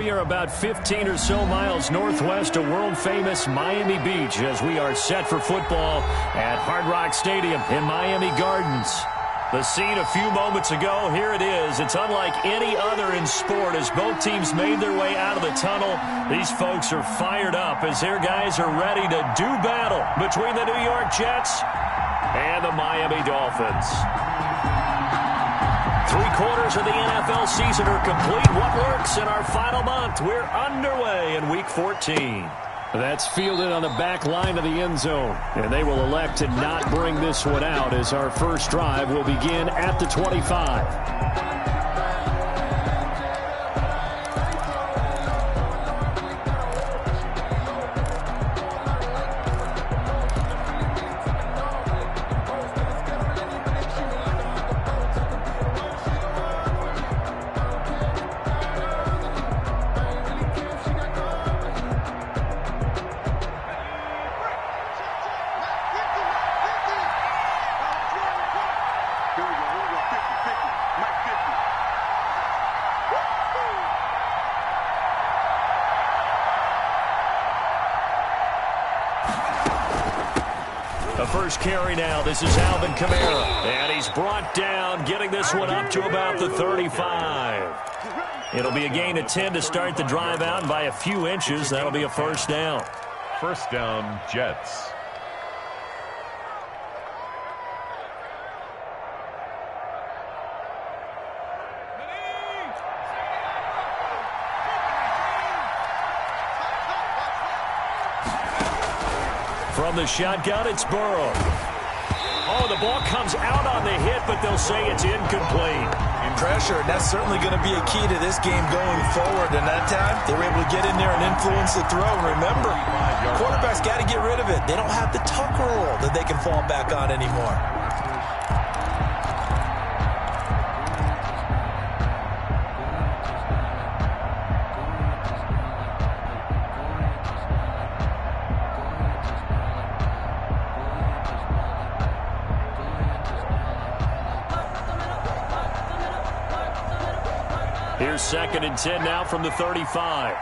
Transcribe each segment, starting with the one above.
We are about 15 or so miles northwest of world-famous Miami Beach as we are set for football at Hard Rock Stadium in Miami Gardens. The scene a few moments ago, here it is. It's unlike any other in sport as both teams made their way out of the tunnel. These folks are fired up as their guys are ready to do battle between the New York Jets and the Miami Dolphins. 3/4 of the NFL season are complete. What works in our final month? We're underway in Week 14. That's fielded on the back line of the end zone. And they will elect to not bring this one out as our first drive will begin at the 25. The first carry now. This is Alvin Kamara. And he's brought down, getting this one up to about the 35. It'll be a gain of 10 to start the drive out, and by a few inches, that'll be a first down. First down, Jets. From the shotgun, it's Burrow. Oh, the ball comes out on the hit, but they'll say it's incomplete. Pressure, and that's certainly going to be a key to this game going forward. And that time, they were able to get in there and influence the throw. And remember, quarterback's got to get rid of it. They don't have the tuck rule that they can fall back on anymore. Here's 2nd and 10 now from the 35.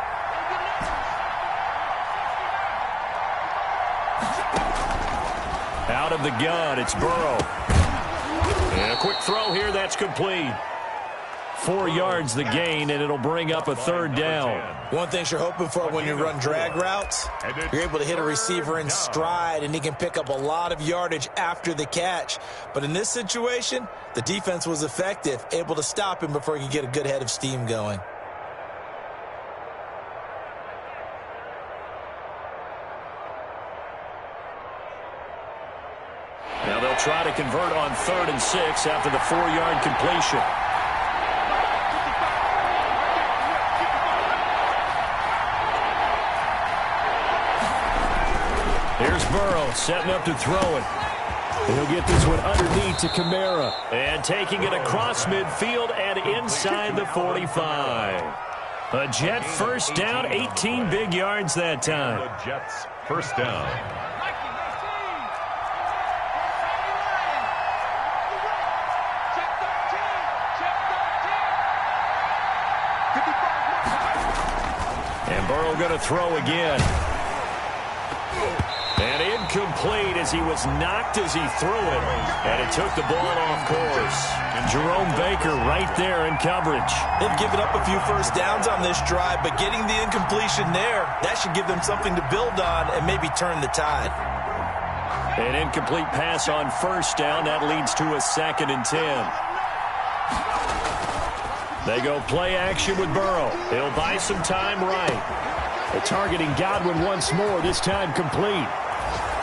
Out of the gun, it's Burrow. And a quick throw here, that's complete. 4 yards the gain, and it'll bring up a third down. One thing you're hoping for when you run drag routes, you're able to hit a receiver in stride, and he can pick up a lot of yardage after the catch. But in this situation, the defense was effective, able to stop him before he could get a good head of steam going. Now they'll try to convert on 3rd and 6 after the 4-yard completion. Here's Burrow setting up to throw it. He'll get this one underneath to Kamara. And taking it across midfield and inside the 45. A Jet first down, 18 big yards that time. The Jets first down. And Burrow going to throw again. And incomplete as he was knocked as he threw it. And it took the ball off course. And Jerome Baker right there in coverage. They've given up a few first downs on this drive, but getting the incompletion there, that should give them something to build on and maybe turn the tide. An incomplete pass on first down. That leads to a 2nd and 10. They go play action with Burrow. He'll buy some time right. They're targeting Godwin once more, this time complete.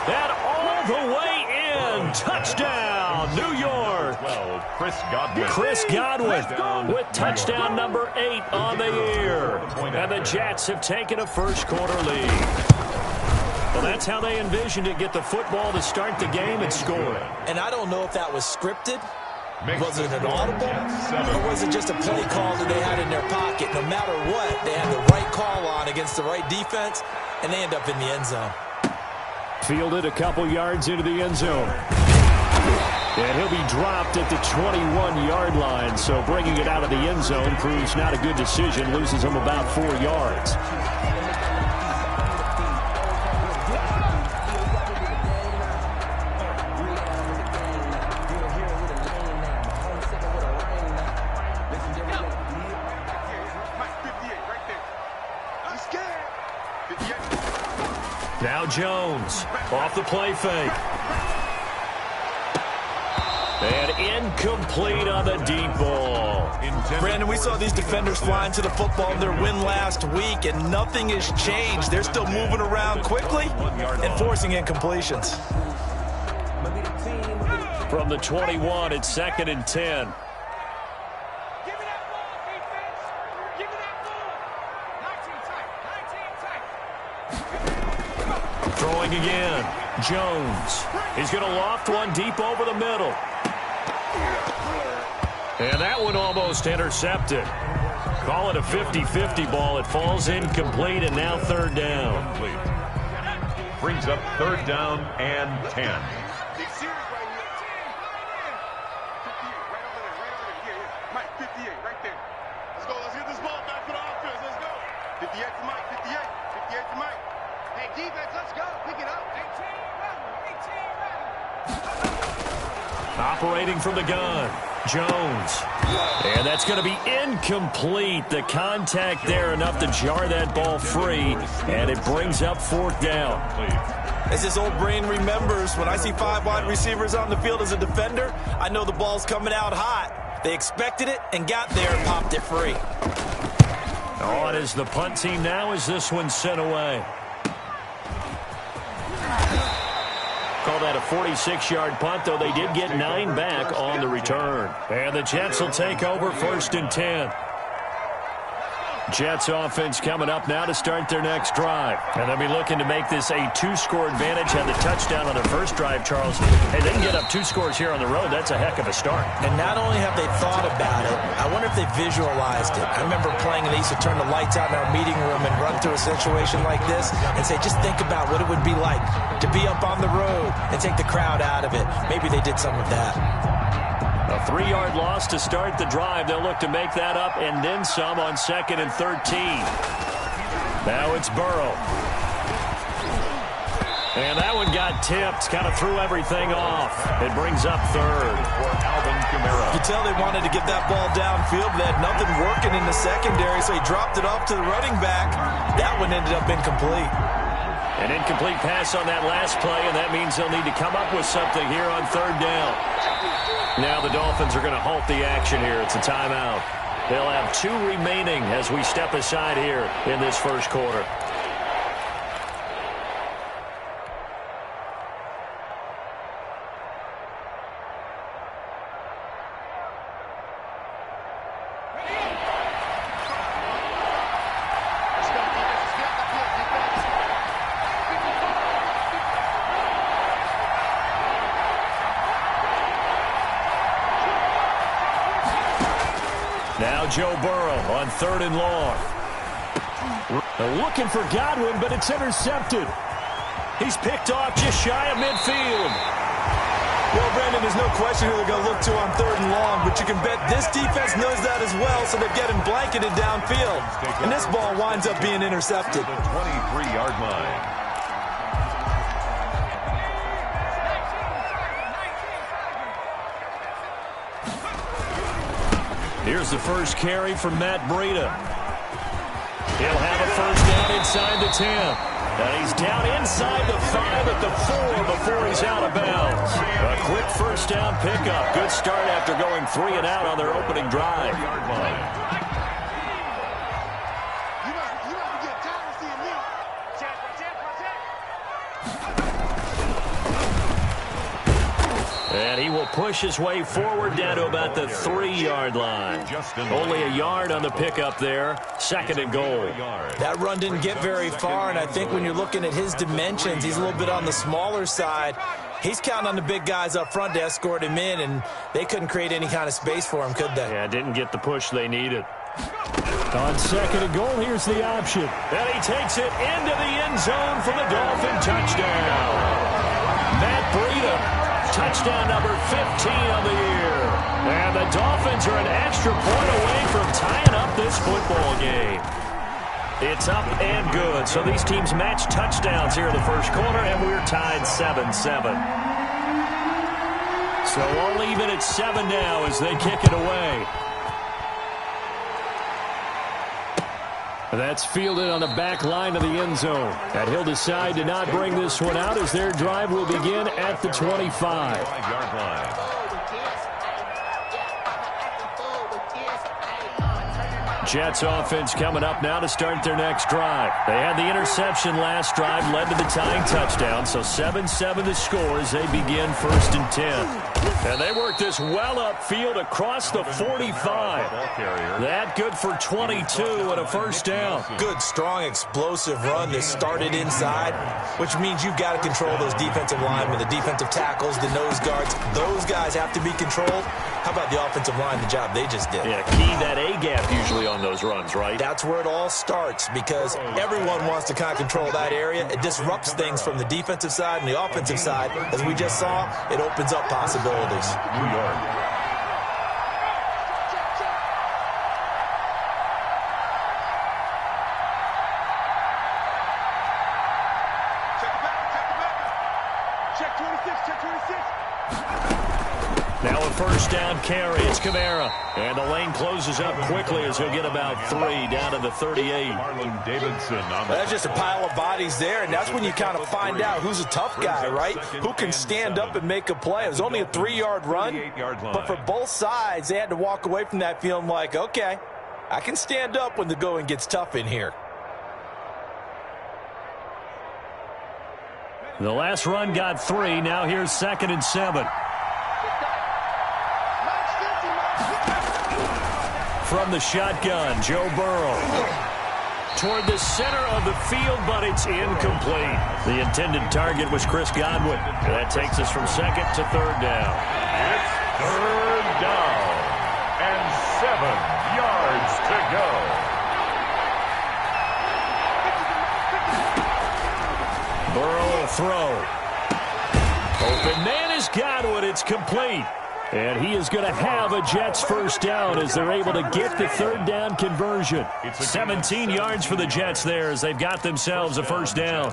And all the way in. Touchdown, New York. Well, Chris Godwin. Chris Godwin with touchdown number 8 on the year. And the Jets have taken a first-quarter lead. Well, that's how they envisioned it, get the football to start the game and score. And I don't know if that was scripted. Was it an audible, or was it just a play call that they had in their pocket? No matter what, they had the right call on against the right defense, and they end up in the end zone. Fielded a couple yards into the end zone. And he'll be dropped at the 21-yard line. So bringing it out of the end zone proves not a good decision. Loses him about 4 yards. Now Jones off the play fake. And incomplete on the deep ball. Brandon, we saw these defenders flying to the football in their win last week, and nothing has changed. They're still moving around quickly and forcing incompletions. From the 21, it's 2nd and 10. Throwing again. Jones. He's going to loft one deep over the middle. And that one almost intercepted. Call it a 50-50 ball. It falls incomplete, and now 3rd down. Brings up 3rd down and 10. Mike, 58, right there. Let's go. Let's get this ball back for the offense. Let's go. 58 to Mike, 58. 58 to Mike. Hey, defense, let's go. Pick it up. 18, Operating from the gun. Jones. And that's going to be incomplete. The contact there enough to jar that ball free. And it brings up 4th down. As this old brain remembers, when I see 5 wide receivers on the field as a defender, I know the ball's coming out hot. They expected it and got there and popped it free. On is the punt team now as this one's sent away. Call that a 46-yard punt, though they did get 9 back on the return. And the Jets will take over 1st and 10. Jets offense coming up now to start their next drive. And they'll be looking to make this a 2-score advantage. Had the touchdown on their first drive, Charles. Hey, they can get up 2 scores here on the road. That's a heck of a start. And not only have they thought about it, I wonder if they visualized it. I remember playing, and they used to turn the lights out in our meeting room and run through a situation like this and say, just think about what it would be like to be up on the road and take the crowd out of it. Maybe they did some of that. A 3-yard loss to start the drive. They'll look to make that up and then some on 2nd and 13. Now it's Burrow. And that one got tipped. Kind of threw everything off. It brings up 3rd. You tell they wanted to get that ball downfield. They had nothing working in the secondary, so he dropped it off to the running back. That one ended up incomplete. An incomplete pass on that last play, and that means they'll need to come up with something here on 3rd down. Now the Dolphins are going to halt the action here. It's a timeout. They'll have 2 remaining as we step aside here in this first quarter. Now Joe Burrow on 3rd and long. Looking for Godwin, but it's intercepted. He's picked off just shy of midfield. Well, Brandon, there's no question who they're going to look to on 3rd and long, but you can bet this defense knows that as well, so they're getting blanketed downfield. And this ball winds up being intercepted. The 23-yard line. Here's the first carry from Matt Breida. He'll have a first down inside the 10. And he's down inside the 5 at the 4 before he's out of bounds. A quick first down pickup. Good start after going 3 and out on their opening drive. And he will push his way forward down to about the 3-yard line. Only a yard on the pickup there. 2nd and goal. That run didn't get very far, and I think when you're looking at his dimensions, he's a little bit on the smaller side. He's counting on the big guys up front to escort him in, and they couldn't create any kind of space for him, could they? Yeah, didn't get the push they needed. On 2nd and goal, here's the option. And he takes it into the end zone for the Dolphin touchdown. Matt Breida touchdown number 15 on the year. And the Dolphins are an extra point away from tying up this football game. It's up and good. So these teams match touchdowns here in the first quarter, and we're tied 7-7. So all even at 7 now as they kick it away. That's fielded on the back line of the end zone. And he'll decide to not bring this one out as their drive will begin at the 25-yard line. Jets offense coming up now to start their next drive. They had the interception last drive, led to the tying touchdown, so 7-7 the score as they begin 1st and 10. And they work this well upfield across the 45. That good for 22 and a first down. Good, strong, explosive run that started inside, which means you've got to control those defensive linemen, the defensive tackles, the nose guards. Those guys have to be controlled. How about the offensive line, the job they just did? Yeah, key that A-gap usually on those runs, right? That's where it all starts because everyone wants to kind of control that area. It disrupts things from the defensive side and the offensive side. As we just saw, it opens up possibilities. New York. Check 26, check 26. Now a first down carry. It's Kamara. And the lane closes up quickly as he'll get about 3 down to the 38. Marlon Davidson on the That's just a pile of bodies there, and that's when you kind of find out who's a tough guy, right? Who can stand up and make a play. It was only a 3-yard run, but for both sides, they had to walk away from that feeling like, okay, I can stand up when the going gets tough in here. The last run got 3. Now here's 2nd and 7. From the shotgun, Joe Burrow. Toward the center of the field, but it's incomplete. The intended target was Chris Godwin. That takes us from 2nd to 3rd down. It's 3rd down and 7 yards to go. Burrow will throw. Open man is Godwin. It's complete. And he is going to have a Jets first down as they're able to get the 3rd down conversion. 17 yards for the Jets there as they've got themselves a first down.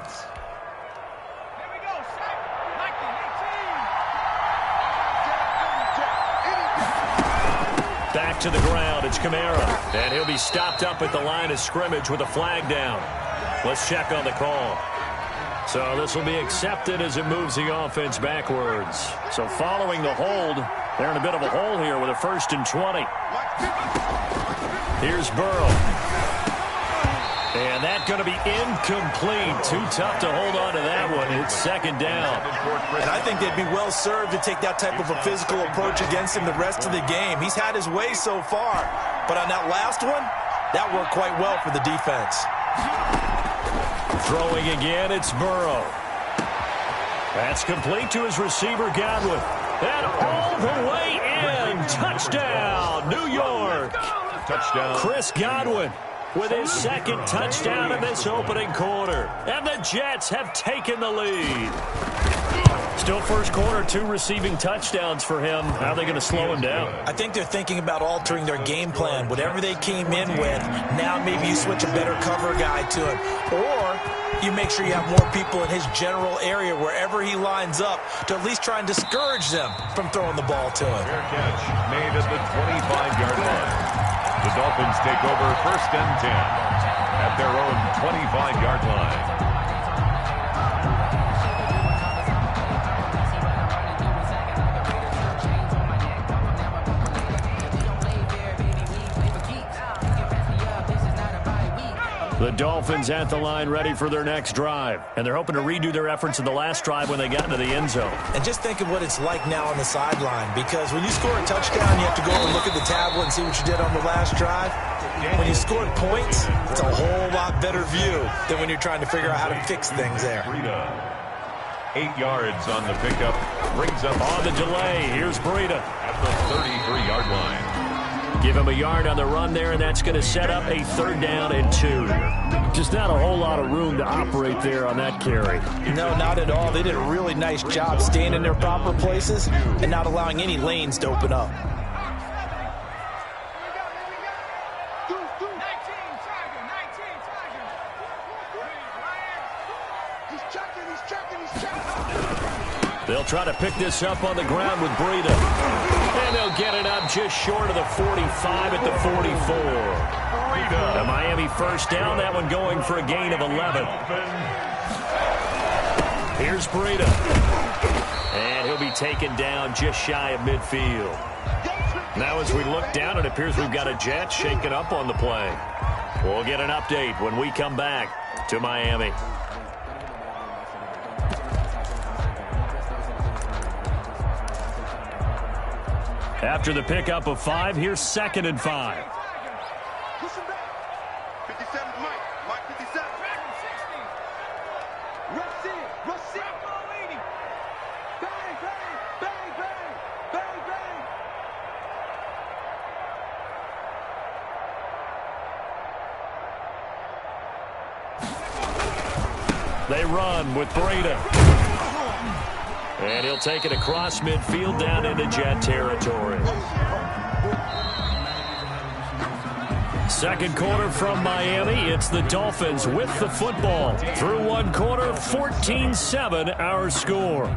Back to the ground. It's Kamara. And he'll be stopped up at the line of scrimmage with a flag down. Let's check on the call. So this will be accepted as it moves the offense backwards. So following the hold, they're in a bit of a hole here with a 1st and 20. Here's Burrow. And that's going to be incomplete. Too tough to hold on to that one. It's 2nd down. And I think they'd be well served to take that type of a physical approach against him the rest of the game. He's had his way so far. But on that last one, that worked quite well for the defense. Throwing again, it's Burrow. That's complete to his receiver, Godwin. And all the way in. Touchdown, New York. Touchdown. Chris Godwin with his 2nd touchdown in this opening quarter. And the Jets have taken the lead. Still first quarter, 2 receiving touchdowns for him. How are they going to slow him down? I think they're thinking about altering their game plan. Whatever they came in with, now maybe you switch a better cover guy to him. Or you make sure you have more people in his general area wherever he lines up to at least try and discourage them from throwing the ball to him. Fair catch made at the 25-yard line. The Dolphins take over 1st and 10 at their own 25-yard line. The Dolphins at the line ready for their next drive. And they're hoping to redo their efforts in the last drive when they got into the end zone. And just think of what it's like now on the sideline, because when you score a touchdown, you have to go and look at the tablet and see what you did on the last drive. When you scored points, it's a whole lot better view than when you're trying to figure out how to fix things there. 8 yards on the pickup. Brings up on the delay. Here's Breida at the 33-yard line. Give him a yard on the run there, and that's going to set up a 3rd down and 2. Just not a whole lot of room to operate there on that carry. No, not at all. They did a really nice job staying in their proper places and not allowing any lanes to open up. They'll try to pick this up on the ground with Breida. And they'll get it up just short of the 45 at the 44. The Miami first down, that one going for a gain of 11. Here's Breida. And he'll be taken down just shy of midfield. Now as we look down, it appears we've got a Jet shaken up on the play. We'll get an update when we come back to Miami. After the pickup of 5, here's 2nd and 5. Push him back. 57 Mike. Mike 57. 60. Rush in. Rush in. Bang, bang, bang, bang, bang, bang. They run with Breida. And he'll take it across midfield down into Jet territory. Second quarter from Miami. It's the Dolphins with the football. Through one quarter, 14-7 our score.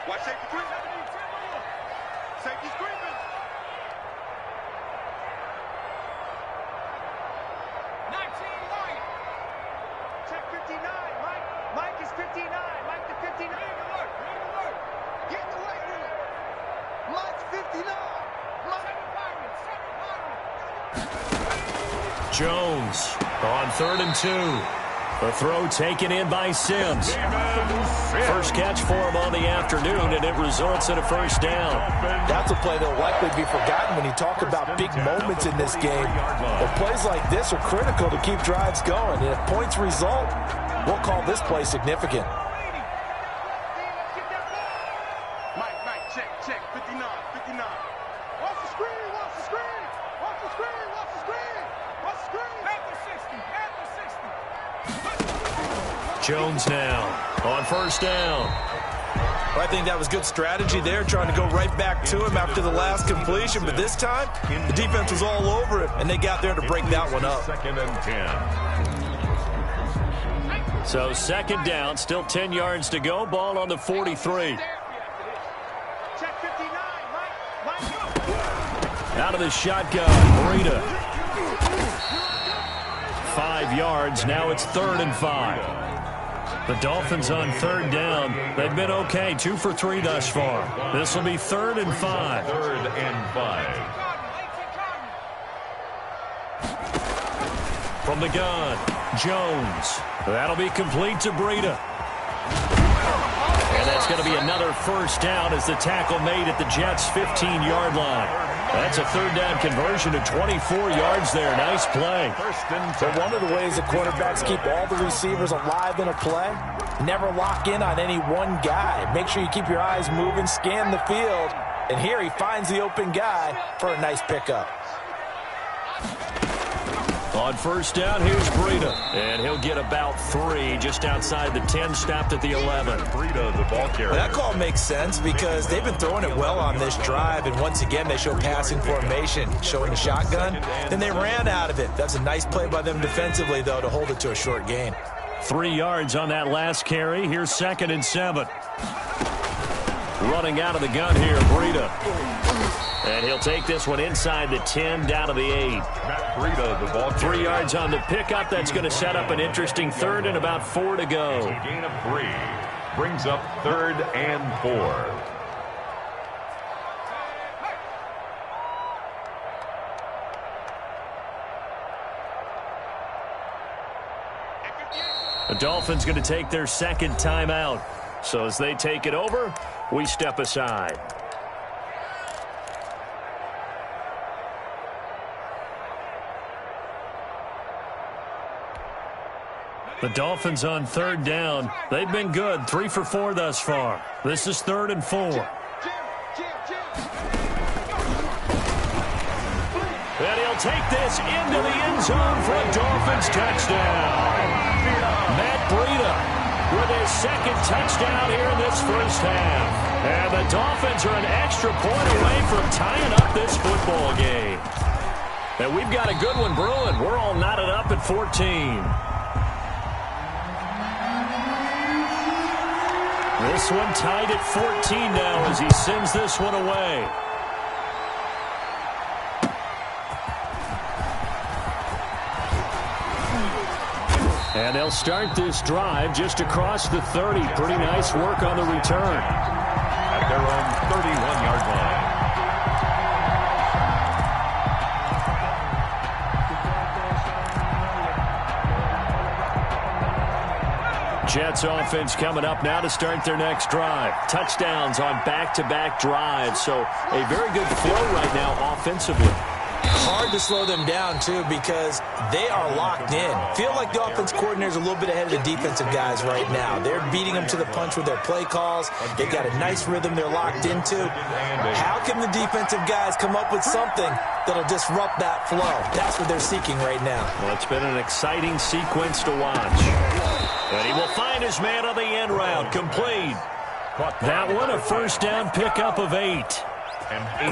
Watch safety three. Safety screaming. 19 Lion. Check 59. Mike is 59. Mike to 59. Get the weight room. Mike's 59. Jones on 3rd and 2. The throw taken in by Sims. First catch for him on the afternoon, and it results in a first down. That's a play that'll likely be forgotten when you talk about big moments in this game. But plays like this are critical to keep drives going. And if points result, we'll call this play significant. Mike, check, 59. Watch the screen, watch the screen. Watch the screen, watch the screen. Watch the screen. Panther 60. Jones now on first down. Well, I think that was good strategy there, trying to go right back to him after the last completion. But this time, the defense was all over it, and they got there to break that one up. 2nd and 10. So 2nd down, still 10 yards to go. Ball on the 43. Check 59, Mike. Out of the shotgun, Breida. 5 yards. Now it's 3rd and 5. The Dolphins on 3rd down. They've been okay, 2 for 3 thus far. This will be 3rd and 5. 3rd and 5. From the gun, Jones. That'll be complete to Breida. And that's going to be another first down as the tackle made at the Jets' 15-yard line. That's a 3rd down conversion to 24 yards there. Nice play. So one of the ways that quarterbacks keep all the receivers alive in a play, never lock in on any one guy. Make sure you keep your eyes moving, scan the field. And here he finds the open guy for a nice pickup. On first down, here's Breida. And he'll get about 3 just outside the 10, stopped at the 11. Breida, the ball carrier. Well, that call makes sense because they've been throwing it well on this drive. And once again, they show passing formation, showing the shotgun. Then they ran out of it. That's a nice play by them defensively, though, to hold it to a short gain. 3 yards on that last carry. Here's 2nd and 7. Running out of the gun here, Breida. And he'll take this one inside the 10, down to the 8. Breida, the ball 3 yards on the pickup. That's going to set up an interesting 3rd and about 4 to go. A gain of 3. Brings up 3rd and 4. The Dolphins going to take their 2nd timeout. So as they take it over, we step aside. The Dolphins on third down. They've been good, 3 for 4 thus far. This is 3rd and 4. And he'll take this into the end zone for a Dolphins touchdown. Matt Breida with his 2nd touchdown here in this first half. And the Dolphins are an extra point away from tying up this football game. And we've got a good one brewing. We're all knotted up at 14. This one tied at 14 now as he sends this one away. And they'll start this drive just across the 30. Pretty nice work on the return. At their own 31-yard line. Jets offense coming up now to start their next drive. Touchdowns on back-to-back drives. So a very good flow right now offensively. Hard to slow them down, too, because they are locked in. Feel like the offense coordinator is a little bit ahead of the defensive guys right now. They're beating them to the punch with their play calls. They've got a nice rhythm they're locked into. How can the defensive guys come up with something that'll disrupt that flow? That's what they're seeking right now. Well, it's been an exciting sequence to watch. And he will find his man on the end route. Complete. That one, a first down pickup of 8.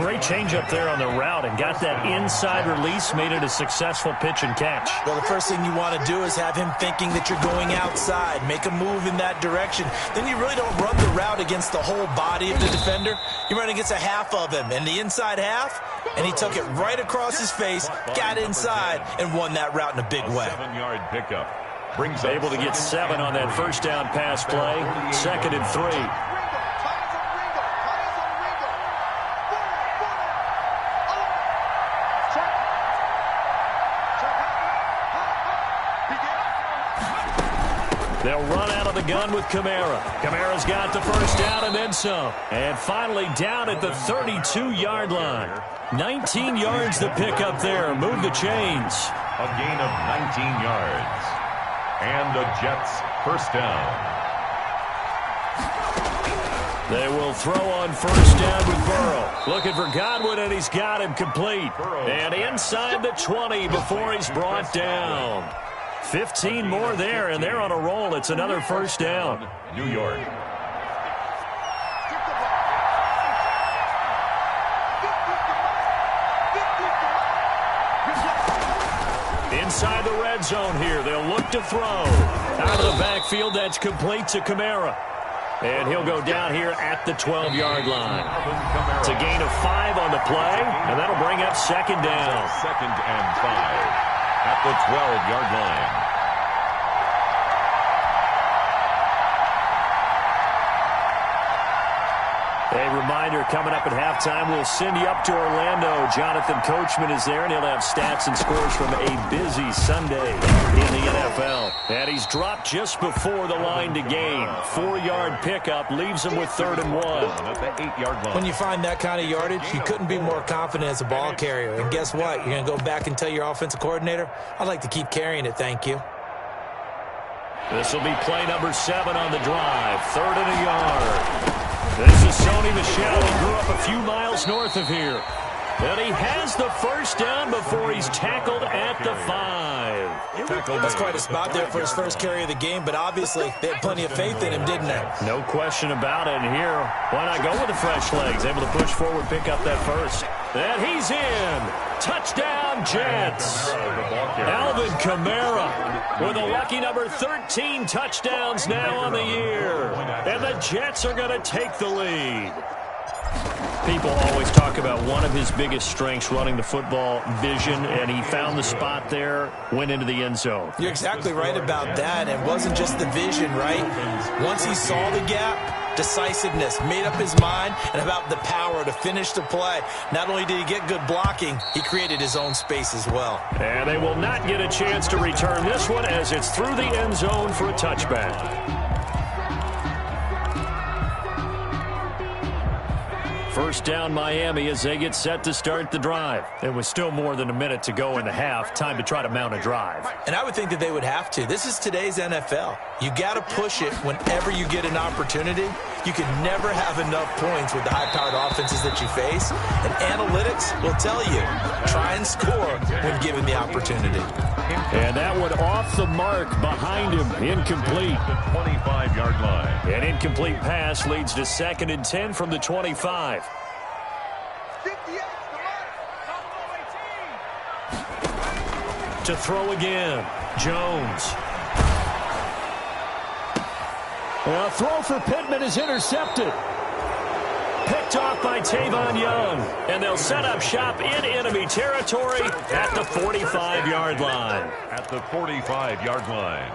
Great change up there on the route and got that inside release, made it a successful pitch and catch. Well, the first thing you want to do is have him thinking that you're going outside, make a move in that direction. Then you really don't run the route against the whole body of the defender. You run against a half of him, and the inside half, and he took it right across his face, got inside, and won that route in a big way. 7-yard pickup. Able to get 7 on that first down pass play. 2nd and 3. They'll run out of the gun with Kamara. Kamara's got the first down and then some. And finally down at the 32-yard line. 19 yards to pick up there. Move the chains. A gain of 19 yards. And the Jets first down. They will throw on first down with Burrow. Looking for Godwin, and he's got him complete. And inside the 20 before he's brought down. 15 more there, and they're on a roll. It's another first down. New York. Inside the red zone here. They'll look to throw. Out of the backfield, that's complete to Kamara. And he'll go down here at the 12-yard line. It's a gain of 5 on the play, and that'll bring up second down. 2nd and 5 at the 12-yard line. A reminder, coming up at halftime, we'll send you up to Orlando. Jonathan Coachman is there, and he'll have stats and scores from a busy Sunday in the NFL. And he's dropped just before the line to gain. 4-yard pickup leaves him with 3rd and 1. At the 8-yard line. When you find that kind of yardage, you couldn't be more confident as a ball carrier. And guess what? You're going to go back and tell your offensive coordinator, I'd like to keep carrying it, thank you. This will be play number 7 on the drive. 3rd and a yard. This is Sony Michel. He grew up a few miles north of here. And he has the first down before he's tackled at the 5. That's quite a spot there for his first carry of the game, but obviously they had plenty of faith in him, didn't they? No question about it. And here, why not go with the fresh legs? Able to push forward, pick up that first. And he's in. Touchdown, Jets. Alvin Kamara with a lucky number 13 touchdowns now on the year. And the Jets are going to take the lead. People always talk about one of his biggest strengths, running the football, vision, and he found the spot there, went into the end zone. You're exactly right about that. It wasn't just the vision, right? Once he saw the gap, decisiveness, made up his mind, and about the power to finish the play. Not only did he get good blocking, he created his own space as well. And they will not get a chance to return this one as it's through the end zone for a touchback. First down Miami as they get set to start the drive. It was still more than a minute to go in the half. Time to try to mount a drive. And I would think that they would have to. This is today's NFL. You got to push it whenever you get an opportunity. You can never have enough points with the high-powered offenses that you face. And analytics will tell you, try and score when given the opportunity. And that one off the mark behind him. Incomplete. The 25-yard line. An incomplete pass leads to 2nd and 10 from the 25. 58, To throw again, Jones. A throw for Pittman is intercepted. Picked off by Tavon Young. And they'll set up shop in enemy territory at the 45-yard line. At the 45-yard line.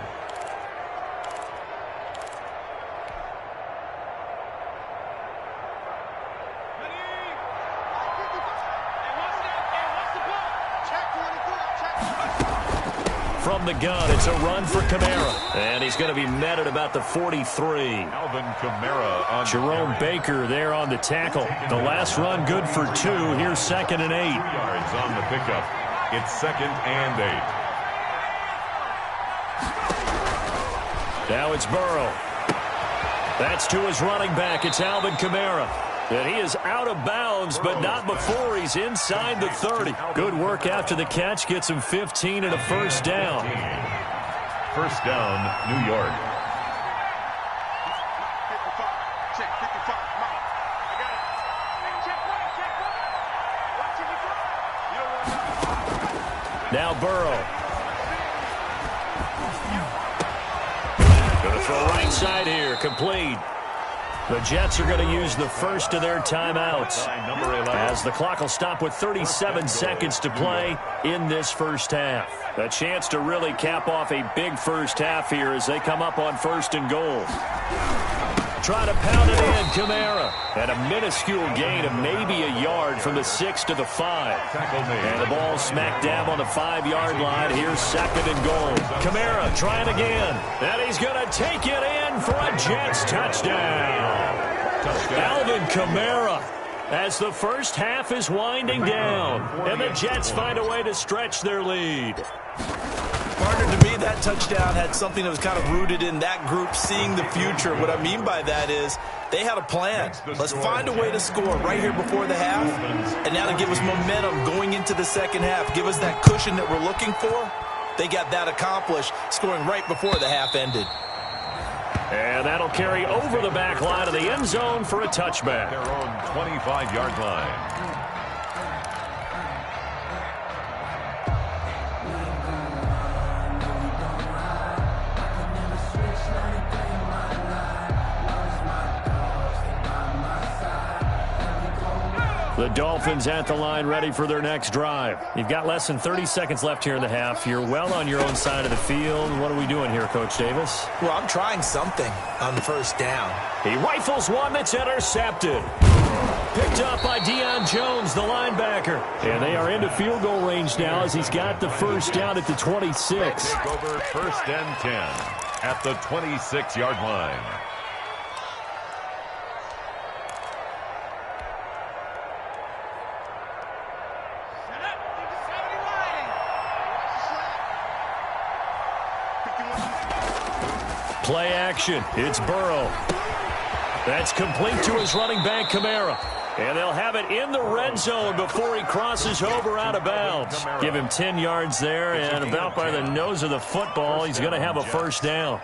From the gun, it's a run for Kamara. And he's going to be met at about the 43. Alvin Kamara on Jerome Baker there on the tackle. The last run good for 2. Here's 2nd and 8. 2 yards on the pickup. It's 2nd and 8. Now it's Burrow. That's to his running back. It's Alvin Kamara. And he is out of bounds, but not before he's inside the 30. Good work after the catch. Gets him 15 and a first down. First down, New York. 55. Check 55. Come on. I got it. Check one. Watch it. Now Burrow. Going to throw right side here. Complete. The Jets are going to use the first of their timeouts as the clock will stop with 37 seconds to play in this first half. A chance to really cap off a big first half here as they come up on 1st and goal. Try to pound it in, Kamara. And a minuscule gain of maybe a yard from the 6 to the 5. And the ball smack dab on the 5-yard line. Here's 2nd and goal. Kamara trying again. And he's going to take it in for a Jets touchdown. Alvin Kamara as the first half is winding down. And the Jets find a way to stretch their lead. Partner, to me, that touchdown had something that was kind of rooted in that group seeing the future. What I mean by that is they had a plan. Let's find a way to score right here before the half, and now to give us momentum going into the second half, give us that cushion that we're looking for. They got that accomplished, scoring right before the half ended. And that'll carry over the back line of the end zone for a touchback. Their own 25-yard line. The Dolphins at the line ready for their next drive. You've got less than 30 seconds left here in the half. You're well on your own side of the field. What are we doing here, Coach Davis? Well, I'm trying something on the first down. He rifles one that's intercepted. Picked up by Deion Jones, the linebacker. And they are into field goal range now as he's got the first down at the 26. Take over 1st and 10 at the 26-yard line. Play action. It's Burrow. That's complete to his running back, Kamara. And they'll have it in the red zone before he crosses over out of bounds. Give him 10 yards there, and about by the nose of the football, he's going to have a first down.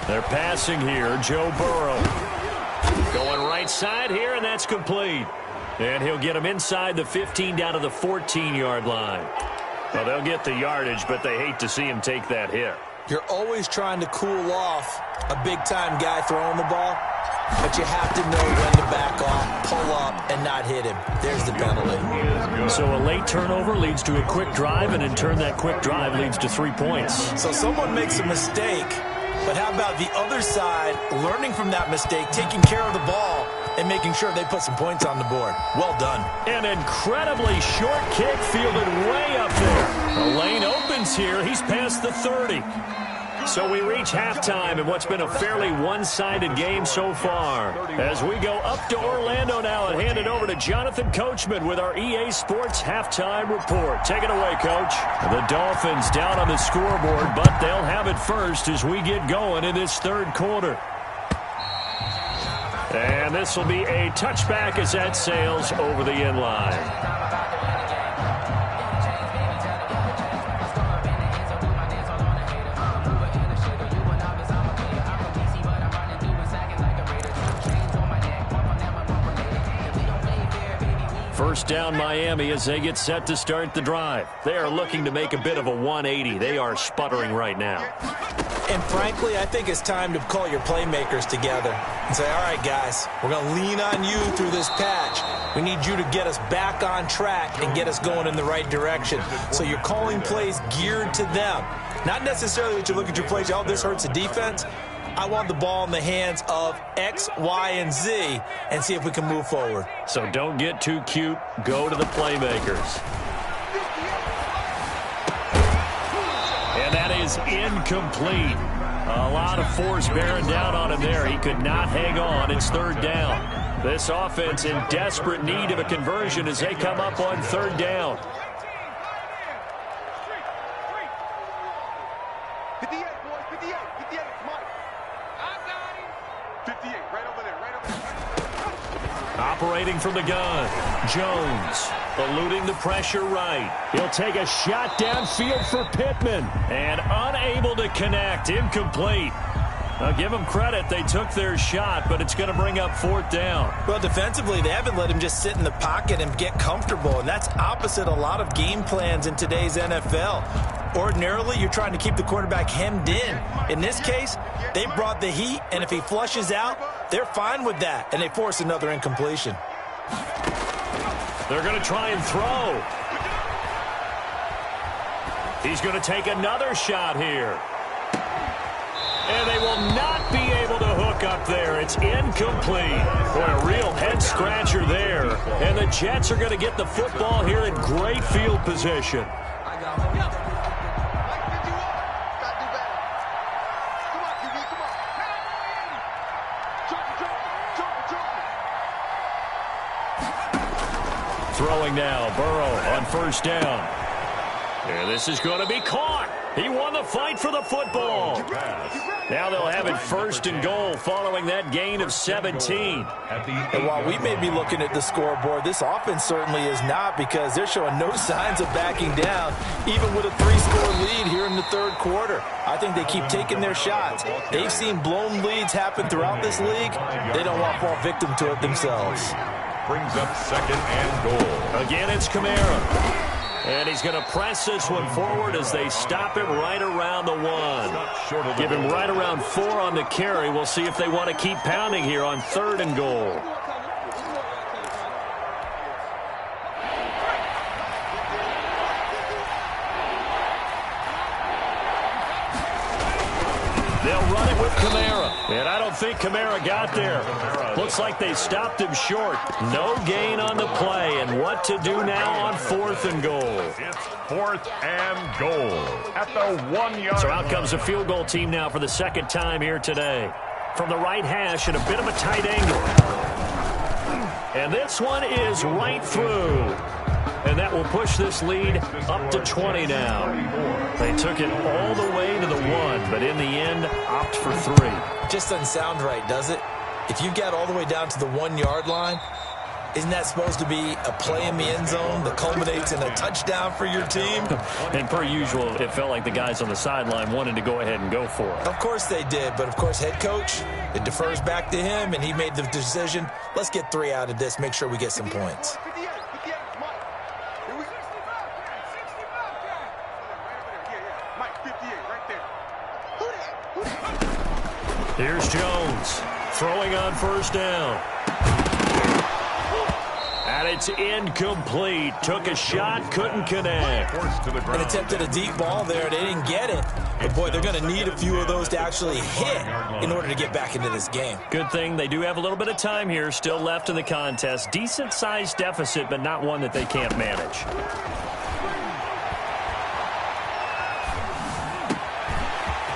They're passing here. Joe Burrow going right side here, and that's complete. And he'll get him inside the 15 down to the 14-yard line. Well, they'll get the yardage, but they hate to see him take that hit. You're always trying to cool off a big-time guy throwing the ball, but you have to know when to back off, pull up, and not hit him. There's the penalty. So a late turnover leads to a quick drive, and in turn that quick drive leads to 3 points. So someone makes a mistake, but how about the other side learning from that mistake, taking care of the ball, and making sure they put some points on the board. Well done. An incredibly short kick fielded way up there. The lane opens here. He's past the 30. So we reach halftime in what's been a fairly one-sided game so far. As we go up to Orlando now and hand it over to Jonathan Coachman with our EA Sports Halftime Report. Take it away, Coach. The Dolphins down on the scoreboard, but they'll have it first as we get going in this third quarter. And this will be a touchback as that sails over the end line. First down Miami as they get set to start the drive. They are looking to make a bit of a 180. They are sputtering right now. And frankly, I think it's time to call your playmakers together and say, all right, guys, we're going to lean on you through this patch. We need you to get us back on track and get us going in the right direction. So you're calling plays geared to them. Not necessarily that you look at your plays, oh, this hurts the defense. I want the ball in the hands of X, Y, and Z and see if we can move forward. So don't get too cute. Go to the playmakers. And that is incomplete. A lot of force bearing down on him there. He could not hang on. It's third down. This offense in desperate need of a conversion as they come up on third down. 58, boys, 58, 58, Mike. I got him. 58, right over there, right over there. Operating from the gun, Jones eluding the pressure right. He'll take a shot downfield for Pittman and unable to connect. Incomplete. I'll give them credit. They took their shot, but it's going to bring up fourth down. Well, defensively, they haven't let him just sit in the pocket and get comfortable, and that's opposite a lot of game plans in today's NFL. Ordinarily, you're trying to keep the quarterback hemmed in. In this case, they brought the heat, and if he flushes out, they're fine with that, and they force another incompletion. They're going to try and throw. He's going to take another shot here. And they will not be able to hook up there. It's incomplete. Boy, a real head-scratcher there. And the Jets are going to get the football here in great field position. Throwing now, Burrow on first down. And this is going to be caught. He won the fight for the football. Now they'll have it first and goal following that gain of 17. And while we may be looking at the scoreboard, this offense certainly is not, because they're showing no signs of backing down, even with a 3-score lead here in the third quarter. I think they keep taking their shots. They've seen blown leads happen throughout this league. They don't want to fall victim to it themselves. Brings up second and goal. Again, it's Kamara. And he's going to press this one forward as they stop him right around the 1. Give him right around 4 on the carry. We'll see if they want to keep pounding here on third and goal. They'll run it with Kamara. And I don't think Kamara got there. Looks like they stopped him short. No gain on the play. And what to do now on fourth and goal? It's fourth and goal at the 1-yard. So out comes the field goal team now for the second time here today. From the right hash at a bit of a tight angle. And this one is right through. And that will push this lead up to 20 now. They took it all the way to the 1, but in the end, opt for 3. Just doesn't sound right, does it? If you get all the way down to the 1-yard line, isn't that supposed to be a play in the end zone that culminates in a touchdown for your team? And per usual, it felt like the guys on the sideline wanted to go ahead and go for it. Of course they did, but of course head coach, it defers back to him, and he made the decision. Let's get 3 out of this, make sure we get some points. 58, 58, Mike. Here we go. 65. Yeah. Mike, 58, right there. Who that? Here's Jones throwing on first down. And it's incomplete. Took a shot, couldn't connect. And attempted a deep ball there. They didn't get it. But boy, they're going to need a few of those to actually hit in order to get back into this game. Good thing they do have a little bit of time here still left in the contest. Decent-sized deficit, but not one that they can't manage.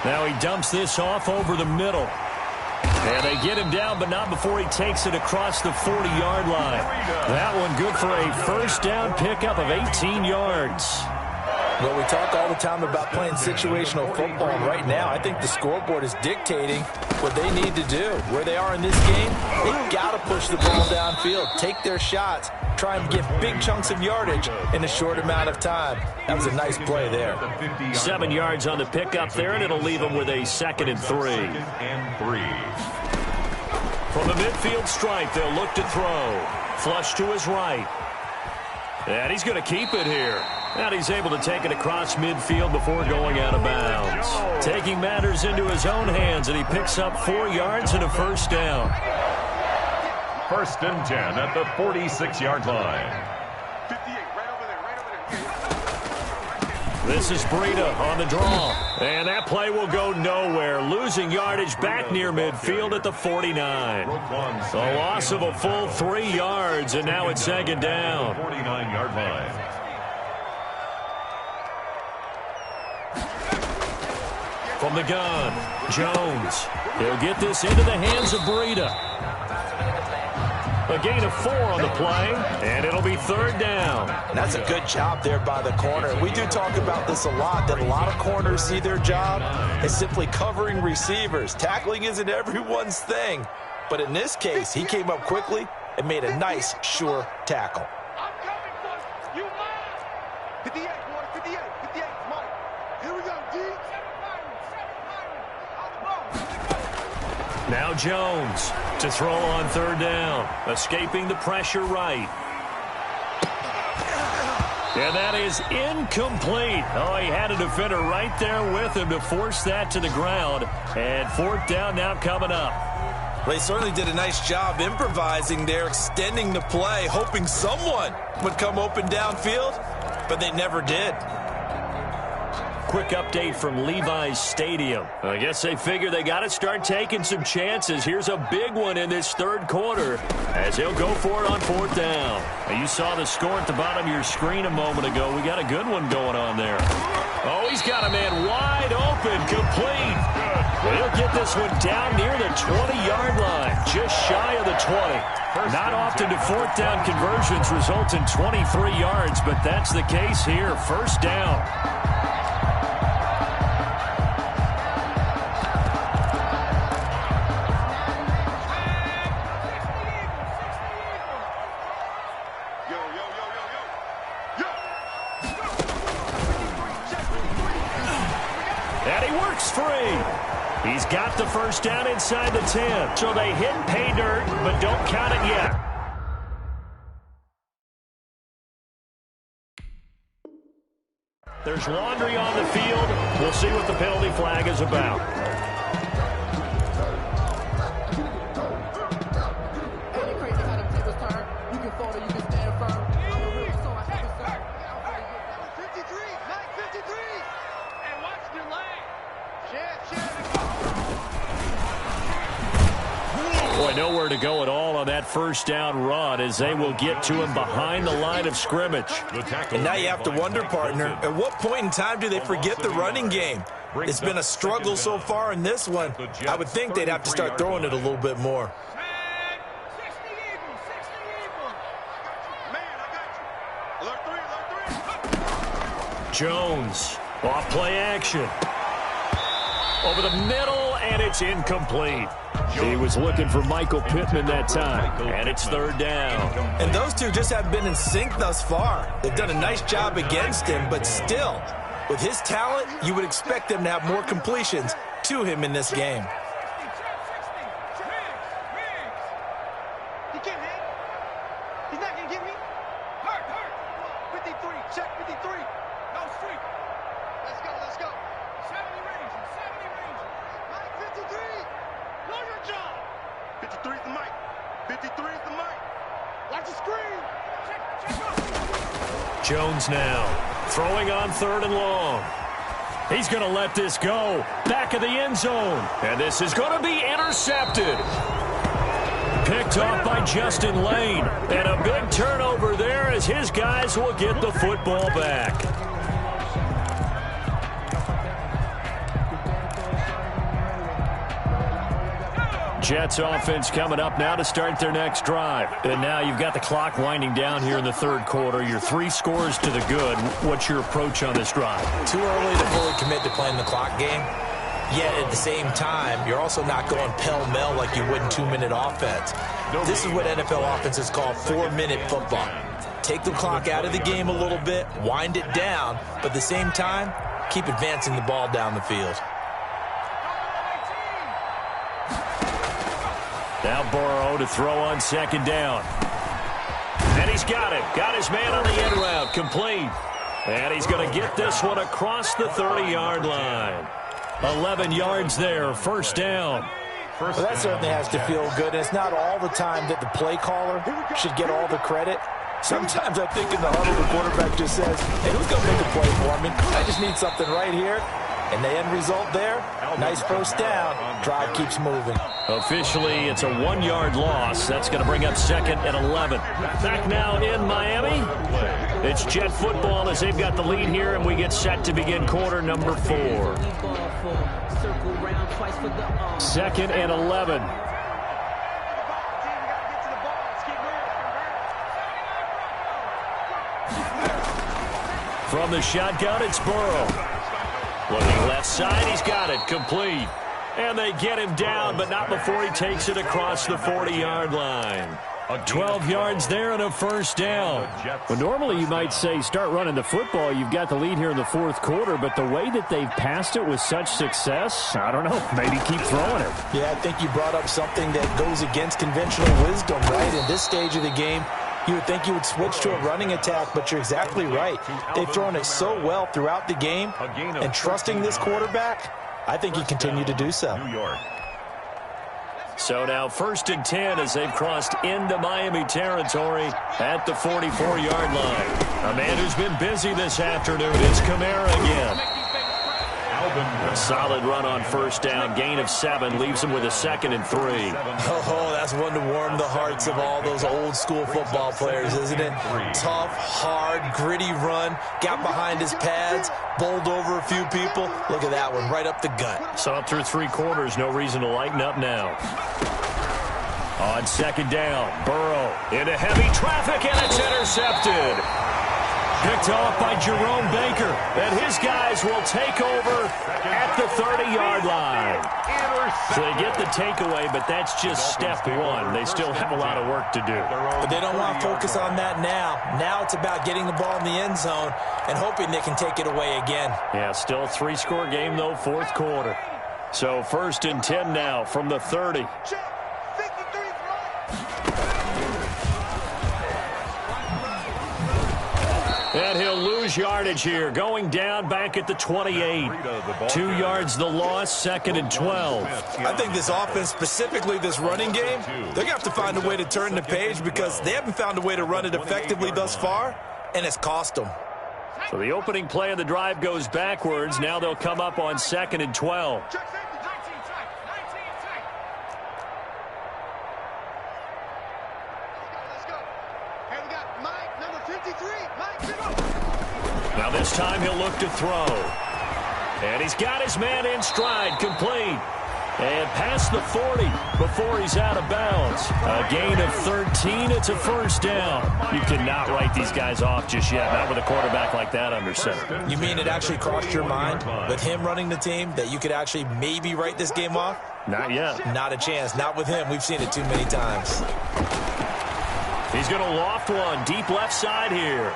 Now he dumps this off over the middle. And they get him down, but not before he takes it across the 40-yard line. That one good for a first down pickup of 18 yards. Well, we talk all the time about playing situational football, and right now I think the scoreboard is dictating what they need to do. Where they are in this game, they've got to push the ball downfield, take their shots, try and get big chunks of yardage in a short amount of time. That was a nice play there. 7 yards on the pickup there, and it'll leave them with a 2nd and 3. From the midfield stripe, they'll look to throw. Flush to his right. And he's going to keep it here. And he's able to take it across midfield before going out of bounds. Taking matters into his own hands, and he picks up 4 yards and a first down. 1st and 10 at the 46-yard line. This is Breida on the draw. And that play will go nowhere. Losing yardage back near midfield at the 49. A loss of a full 3 yards, and now it's 2nd down. 49-yard line. From the gun, Jones. He'll get this into the hands of Breida. A gain of 4 on the play, and it'll be 3rd down. And that's a good job there by the corner. We do talk about this a lot, that a lot of corners see their job as simply covering receivers. Tackling isn't everyone's thing. But in this case, he came up quickly and made a nice, sure tackle. I'm coming for you, man. 58, boy, 58, 58, Mike. Here we go, D. Now Jones to throw on 3rd down. Escaping the pressure right. And that is incomplete. Oh, he had a defender right there with him to force that to the ground. And 4th down now coming up. Well, they certainly did a nice job improvising there, extending the play, hoping someone would come open downfield, but they never did. Quick update from Levi's Stadium. I guess they figure they got to start taking some chances. Here's a big one in this 3rd quarter as he'll go for it on 4th down. Now, you saw the score at the bottom of your screen a moment ago. We got a good one going on there. Oh, he's got a man wide open, complete. He'll get this one down near the 20-yard line, just shy of the 20. Not often do 4th down conversions result in 23 yards, but that's the case here. 1st down. He's got the 1st down inside the 10. So they hit pay dirt, but don't count it yet. There's laundry on the field. We'll see what the penalty flag is about. Boy, nowhere to go at all on that 1st down run as they will get to him behind the line of scrimmage. And now you have to wonder, partner, at what point in time do they forget the running game? It's been a struggle so far in this one. I would think they'd have to start throwing it a little bit more. Jones, off play action. Over the middle, and it's incomplete. He was looking for Michael Pittman that time, and it's 3rd down. And those two just haven't been in sync thus far. They've done a nice job against him, but still, with his talent, you would expect them to have more completions to him in this game. He can't hit. He's not going to get me. Hurt. 53, check 53. No streak. Let's go, let's go. 70 range, 70 range. Mike, 53. Know your job. 53 is the mic. 53 is the mic. Watch the screen. Check up. Jones now throwing on 3rd and long. He's going to let this go. Back of the end zone. And this is going to be intercepted. Picked off by Justin Lane. And a big turnover there as his guys will get the football back. Jets offense coming up now to start their next drive. And now you've got the clock winding down here in the third quarter. You're 3 scores to the good. What's your approach on this drive? Too early to fully commit to playing the clock game. Yet at the same time, you're also not going pell-mell like you would in 2-minute offense. This is what NFL offenses call 4-minute football. Take the clock out of the game a little bit, wind it down, but at the same time, keep advancing the ball down the field. Now Burrow to throw on second down. And he's got it. Got his man on the end route. Complete. And he's going to get this one across the 30-yard line. 11 yards there. First down. Well, that certainly has to feel good. It's not all the time that the play caller should get all the credit. Sometimes I think in the huddle, the quarterback just says, hey, who's going to make a play for me? I just need something right here. And the end result there, nice first down. Drive keeps moving. Officially, it's a 1-yard loss. That's going to bring up second and 11. Back now in Miami. It's Jet football as they've got the lead here, and we get set to begin quarter number 4. Second and 11. From the shotgun, it's Burrow. Looking left side, he's got it. Complete. And they get him down, but not before he takes it across the 40-yard line. 12 yards there and a first down. Well, normally you might say start running the football. You've got the lead here in the fourth quarter, but the way that they've passed it with such success, I don't know, maybe keep throwing it. Yeah, I think you brought up something that goes against conventional wisdom, right? In this stage of the game, you would think you would switch to a running attack, but you're exactly right. They've thrown it so well throughout the game, and trusting this quarterback, I think he continued to do so. So now first and 10 as they've crossed into Miami territory at the 44-yard line. A man who's been busy this afternoon is Kamara again. A solid run on first down. Gain of 7 leaves him with a 2nd and 3. Oh, that's one to warm the hearts of all those old school football players, isn't it? Tough, hard, gritty run. Got behind his pads, bowled over a few people. Look at that one, right up the gut. So up through 3 quarters, no reason to lighten up now. On second down, Burrow into heavy traffic, and it's intercepted. Picked off by Jerome Baker, and his guys will take over at the 30-yard line. So they get the takeaway, but that's just step 1. They still have a lot of work to do. But they don't want to focus on that now. Now it's about getting the ball in the end zone and hoping they can take it away again. Yeah, still a 3-score game, though, fourth quarter. So first and 10 now from the 30. And he'll lose yardage here, going down back at the 28. 2 yards the loss, 2nd and 12. I think this offense, specifically this running game, they're going to have to find a way to turn the page because they haven't found a way to run it effectively thus far, and it's cost them. So the opening play of the drive goes backwards. Now they'll come up on 2nd and 12. Now this time he'll look to throw. And he's got his man in stride, complete. And past the 40 before he's out of bounds. A gain of 13. It's a first down. You cannot write these guys off just yet, not with a quarterback like that under center. You mean it actually crossed your mind with him running the team that you could actually maybe write this game off? Not yet. Not a chance. Not with him. We've seen it too many times. He's going to loft one deep left side here.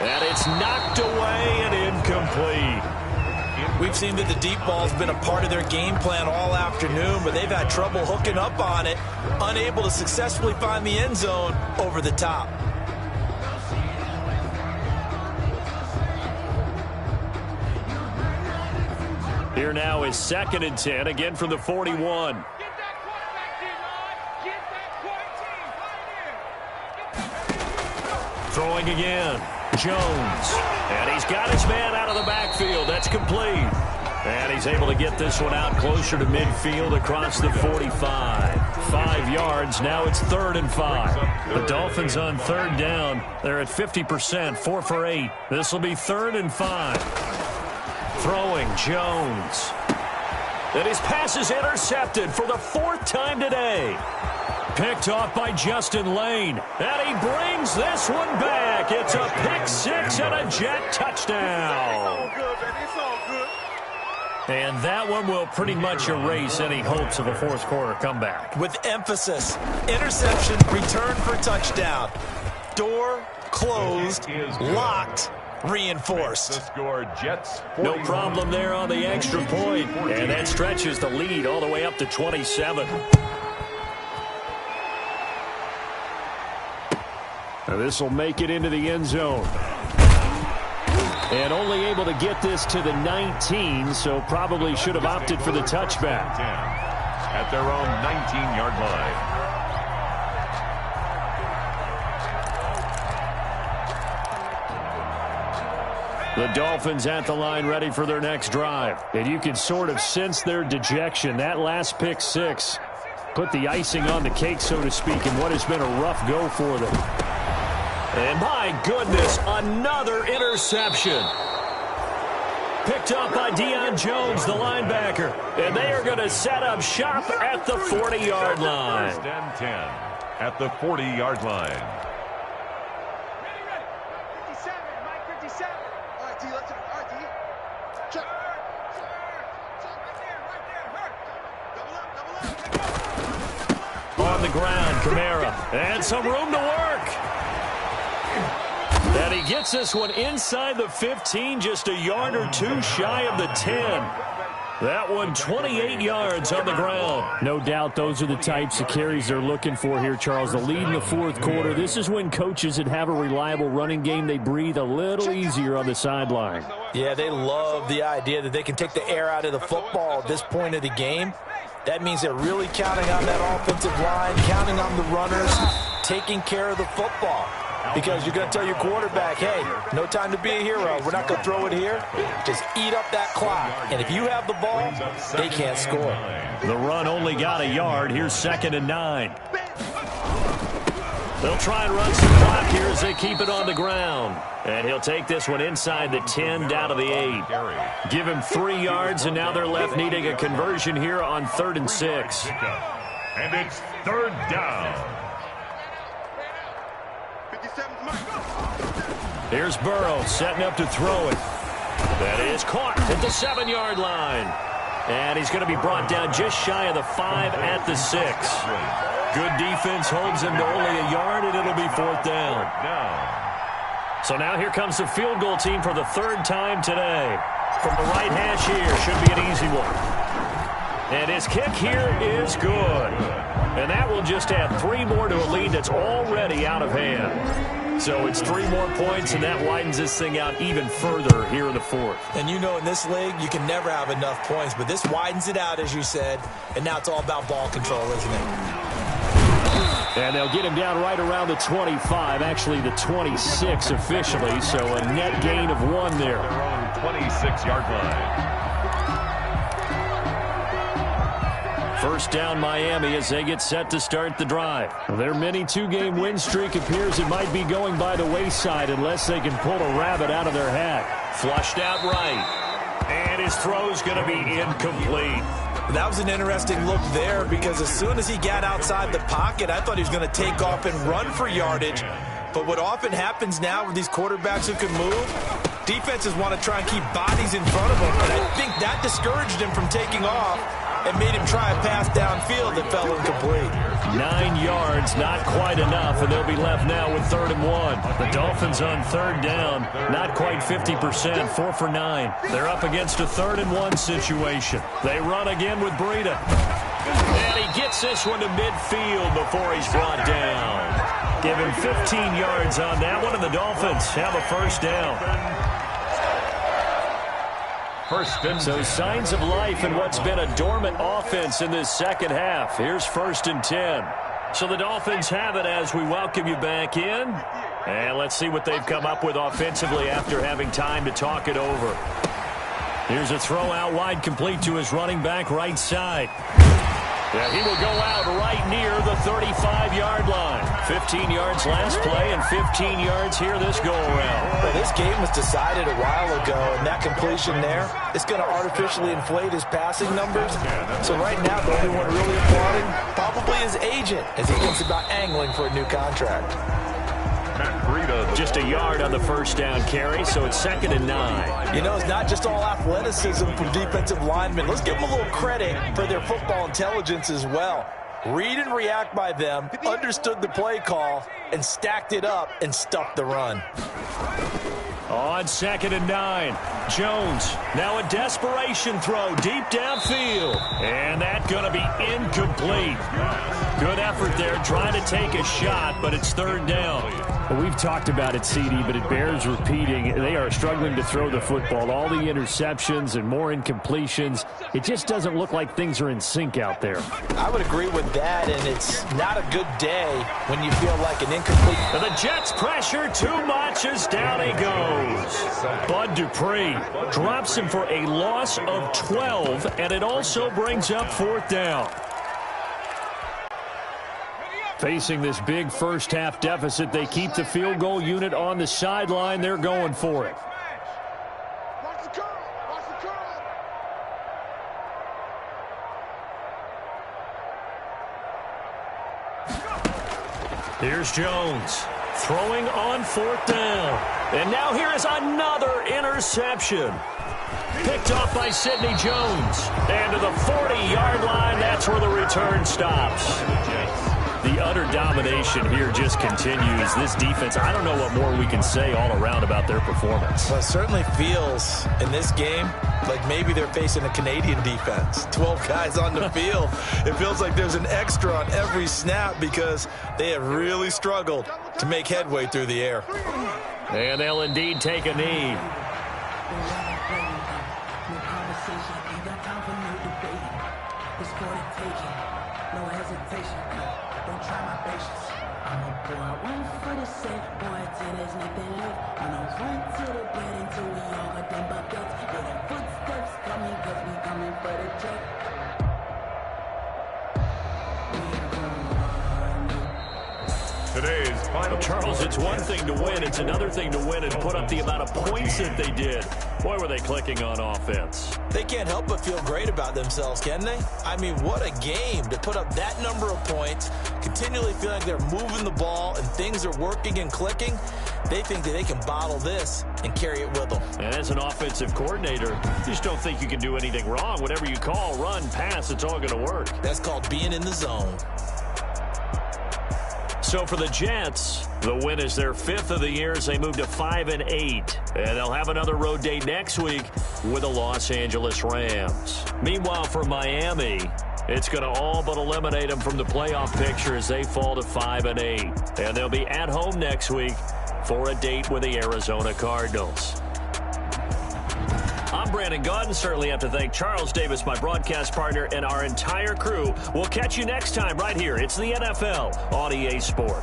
And it's knocked away and incomplete. We've seen that the deep ball's been a part of their game plan all afternoon, but they've had trouble hooking up on it, unable to successfully find the end zone over the top. Here now is 2nd and 10, again from the 41. Throwing again. Jones. And he's got his man out of the backfield. That's complete. And he's able to get this one out closer to midfield across the 45. 5 yards. Now it's 3rd and 5. The Dolphins on 3rd down. They're at 50%, 4 for 8. This will be 3rd and 5. Throwing Jones. And his pass is intercepted for the 4th time today. Picked off by Justin Lane. And he brings this one back. It's a pick 6 and a Jet touchdown. It's all good, baby. It's all good. And that one will pretty much erase any hopes of a 4th quarter comeback. With emphasis, interception, return for touchdown. Door closed, locked, reinforced. The score, Jets. No problem there on the extra point. And that stretches the lead all the way up to 27. Now this will make it into the end zone. And only able to get this to the 19, so probably should have opted for the touchback. At their own 19-yard line. The Dolphins at the line ready for their next drive. And you can sort of sense their dejection. That last pick 6 put the icing on the cake, so to speak, in what has been a rough go for them. And my goodness, another interception. Picked up by Deion Jones, the linebacker. And they are going to set up shop at the 40-yard line. 1st and 10 at the 40-yard line. 57, Mike, 57. All right, D, let's go. All right, D. Check. Right there. Double up. On the ground, Kamara. And some room to work. And he gets this one inside the 15, just a yard or 2 shy of the 10. That one 28 yards on the ground. No doubt those are the types of carries they're looking for here, Charles. The lead in the 4th quarter. This is when coaches that have a reliable running game, they breathe a little easier on the sideline. Yeah, they love the idea that they can take the air out of the football at this point of the game. That means they're really counting on that offensive line, counting on the runners, taking care of the football. Because you're going to tell your quarterback, hey, no time to be a hero. We're not going to throw it here. Just eat up that clock. And if you have the ball, they can't score. The run only got a yard. Here's 2nd and 9. They'll try and run some clock here as they keep it on the ground. And he'll take this one inside the 10 down to the 8. Give him 3 yards, and now they're left needing a conversion here on 3rd and 6. And it's 3rd down. Here's Burrow setting up to throw it. That is caught at the 7-yard line. And he's going to be brought down just shy of the 5 at the 6. Good defense holds him to only a yard, and it'll be 4th down. So now here comes the field goal team for the 3rd time today. From the right hash here, should be an easy one. And his kick here is good. And that will just add 3 more to a lead that's already out of hand. So it's 3 more points, and that widens this thing out even further here in the 4th. And you know, in this league, you can never have enough points, but this widens it out, as you said, and now it's all about ball control, isn't it? And they'll get him down right around the 25, actually the 26 officially, so a net gain of 1 there. Their own 26-yard line. 1st down Miami as they get set to start the drive. Their mini 2-game win streak appears it might be going by the wayside unless they can pull a rabbit out of their hat. Flushed out right. And his throw's going to be incomplete. That was an interesting look there because as soon as he got outside the pocket, I thought he was going to take off and run for yardage. But what often happens now with these quarterbacks who can move, defenses want to try and keep bodies in front of them. And I think that discouraged him from taking off and made him try a pass downfield that fell incomplete. 9 yards, not quite enough, and they'll be left now with 3rd and 1. The Dolphins on 3rd down, not quite 50%, 4 for 9. They're up against a 3rd and 1 situation. They run again with Breida. And he gets this one to midfield before he's brought down. Give him 15 yards on that one, and the Dolphins have a 1st down. So signs of life in what's been a dormant offense in this 2nd half. Here's 1st and 10. So the Dolphins have it as we welcome you back in. And let's see what they've come up with offensively after having time to talk it over. Here's a throw out wide, complete to his running back right side. Yeah, he will go out right near the 35-yard line. 15 yards last play and 15 yards here this go-around. Well, this game was decided a while ago, and that completion there is going to artificially inflate his passing numbers. So right now, the only one really applauding probably his agent as he thinks about angling for a new contract. Just a yard on the first down carry, so it's 2nd and 9. You know, it's not just all athleticism from defensive linemen. Let's give them a little credit for their football intelligence as well. Read and react by them, understood the play call, and stacked it up and stuffed the run. On 2nd and 9, Jones, now a desperation throw deep downfield. And that's going to be incomplete. Good effort there, trying to take a shot, but it's 3rd down. Well, we've talked about it, CD, but it bears repeating. They are struggling to throw the football. All the interceptions and more incompletions. It just doesn't look like things are in sync out there. I would agree with that, and it's not a good day when you feel like an incomplete. And the Jets pressure too much as down he goes. Bud Dupree drops him for a loss of 12, and it also brings up 4th down. Facing this big first-half deficit, they keep the field goal unit on the sideline. They're going for it. Here's Jones throwing on 4th down. And now here is another interception. Picked off by Sidney Jones. And to the 40-yard line, that's where the return stops. The utter domination here just continues. This defense, I don't know what more we can say all around about their performance. Well, it certainly feels in this game like maybe they're facing a Canadian defense. 12 guys on the field. It feels like there's an extra on every snap because they have really struggled to make headway through the air. And they'll indeed take a knee. Today's final. Charles, it's one thing to win. It's another thing to win and put up the amount of points that they did. Boy, were they clicking on offense. They can't help but feel great about themselves, can they? I mean, what a game to put up that number of points, continually feel like they're moving the ball and things are working and clicking. They think that they can bottle this and carry it with them. And as an offensive coordinator, you just don't think you can do anything wrong. Whatever you call, run, pass, it's all going to work. That's called being in the zone. So for the Jets, the win is their 5th of the year as they move to 5-8. And they'll have another road day next week with the Los Angeles Rams. Meanwhile, for Miami, it's going to all but eliminate them from the playoff picture as they fall to 5-8. And they'll be at home next week for a date with the Arizona Cardinals. I'm Brandon Gaudin. Certainly have to thank Charles Davis, my broadcast partner, and our entire crew. We'll catch you next time right here. It's the NFL on EA Sport.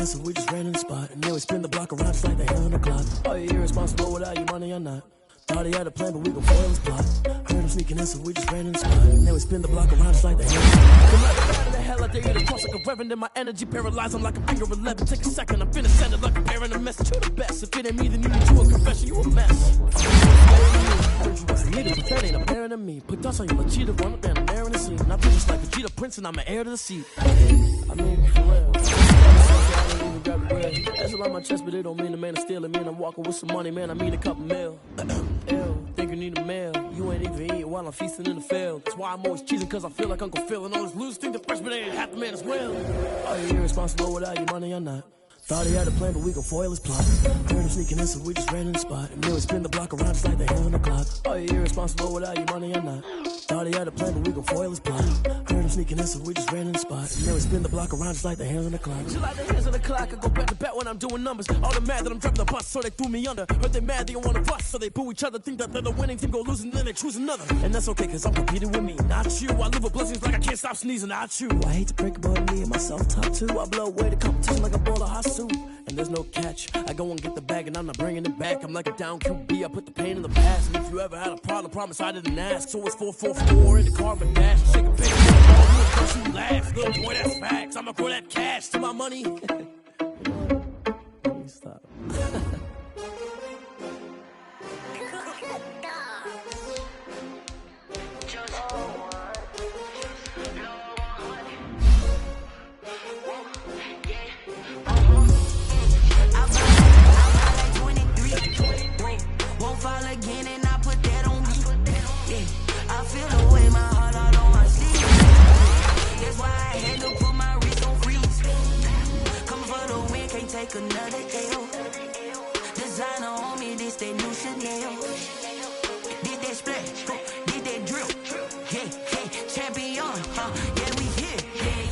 So we just ran in the spot, and then we spin the block around just like the hell on the clock. Are you irresponsible without your money or not? Thought he had a plan, but we gon' foil his plot. Heard him sneaking in, so we just ran in the spot, and then we spin the block around just like the hell on the clock. Come like a bat in the hell, I dare you to cross like a reverend, and my energy paralyzed. I'm like a finger 11. Take a second, I'm finna send it like a bearing a message to the best. If it ain't me, then you need you a confession, you a mess. Heard you was creative, but that ain't apparent to me. Put thoughts on you, cheetah, run up down the air in the scene. I feel just like a Vegeta Prince, and I'm an heir to the seat. I mean, for real. That's a lot on my chest, but it don't mean the man is stealing. Man, I'm walking with some money, man. I mean a couple mil. Ew, think you need a meal. You ain't even eating while I'm feasting in the field. That's why I'm always cheesing, cause I feel like Uncle Phil. And all this losers think the freshman ain't half the man as well. Are you irresponsible without your money or not? Thought he had a plan, but we gon' foil his plot. Heard him sneaking in, so we just ran in the spot. And then we spin the block around just like the hands on the clock. Are you irresponsible without your money or not? Thought he had a plan, but we gon' foil his plot. Heard him sneaking in, so we just ran in the spot. And then we spin the block around just like the hands on the clock. Just like the hands on the clock, I go back to back when I'm doing numbers. All the mad that I'm driving the bus, so they threw me under. Heard they mad, they don't wanna bust, so they boo each other. Think that they're the winning team, go losing, then they choose another. And that's okay, cause I'm competing with me, not you. I live with blessings like I can't stop sneezing, not you. I hate to break it, but me and myself top two. I blow away the competition like a bowl of hot soup. And there's no catch. I go and get the bag and I'm not bringing it back. I'm like a down QB, I put the pain in the past. And if you ever had a problem, promise I didn't ask. So it's 444 in the car with dash. Shake a picture, you laugh. Little boy, that's facts. I'ma throw that cash to my money. Stop. Fall again and I put that on me. Yeah, I feel the way my heart out on my sleeve. That's why I had to put my wrist on freeze. Coming for the win, can't take another L. Designer on me, this that new Chanel. Did that splash, did that drill. Yeah, champion, yeah, we here.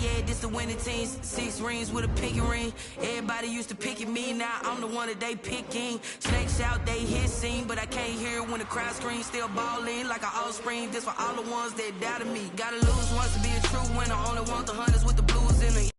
Yeah, this the winning team. 6 rings with a pinky ring. Everybody used to pick at me, now I'm the one that they picking. Snakes out, they hissing, but I can't hear it when the crowd screams. Still balling like an offspring. This for all the ones that doubted me. Gotta lose once to be a true winner. Only want the hunters with the blues in the